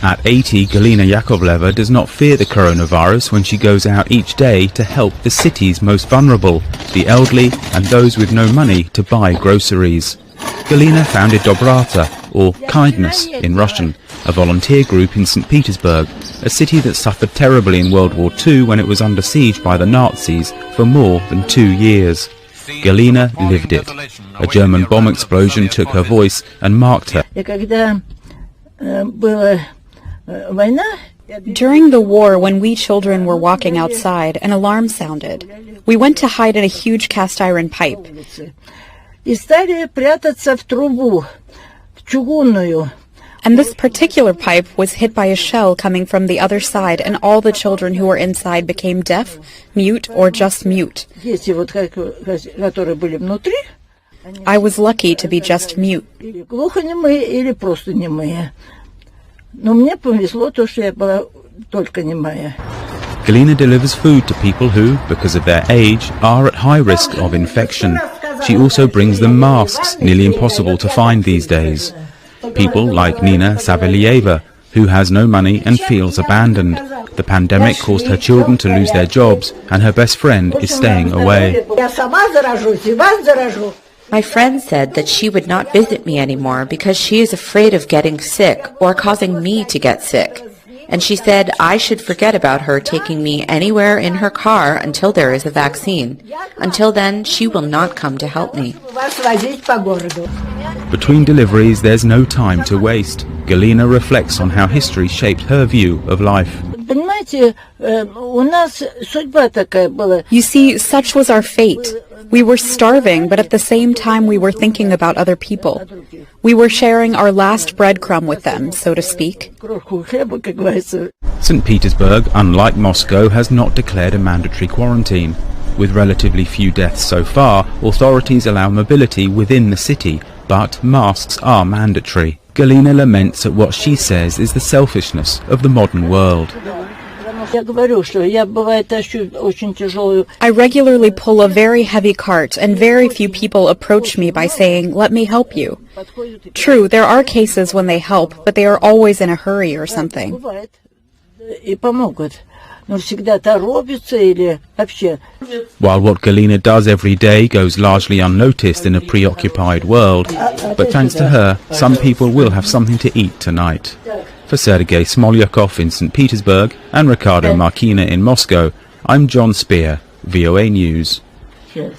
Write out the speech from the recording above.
At 80, Galina Yakovleva does not fear the coronavirus when she goes out each day to help the city's most vulnerable, the elderly and those with no money to buy groceries. Galina founded Dobrata, or Kindness in Russian, a volunteer group in St. Petersburg, a city that suffered terribly in World War II when it was under siege by the Nazis for more than 2 years. Galina lived it. A German bomb explosion took her voice and marked her. During the war, when we children were walking outside, an alarm sounded. We went to hide in a huge cast iron pipe. And this particular pipe was hit by a shell coming from the other side, and all the children who were inside became deaf, mute, or just mute. I was lucky to be just mute. Galina delivers food to people who, because of their age, are at high risk of infection. She also brings them masks, nearly impossible to find these days. People like Nina Savelyeva, who has no money and feels abandoned. The pandemic caused her children to lose their jobs, and her best friend is staying away. My friend said that she would not visit me anymore because she is afraid of getting sick or causing me to get sick. And she said I should forget about her taking me anywhere in her car until there is a vaccine. Until then, she will not come to help me. Between deliveries, there's no time to waste. Galina reflects on how history shaped her view of life. You see, such was our fate. We were starving, but at the same time we were thinking about other people. We were sharing our last breadcrumb with them, so to speak. St. Petersburg, unlike Moscow, has not declared a mandatory quarantine. With relatively few deaths so far, authorities allow mobility within the city, but masks are mandatory. Galina laments at what she says is the selfishness of the modern world. I regularly pull a very heavy cart, and very few people approach me by saying, "Let me help you." True, there are cases when they help, but they are always in a hurry or something. While what Galina does every day goes largely unnoticed in a preoccupied world, but thanks to her, some people will have something to eat tonight. For Sergey Smolyakov in St. Petersburg and Ricardo Marquina in Moscow, I'm Jonathan Spier, VOA News. Yes.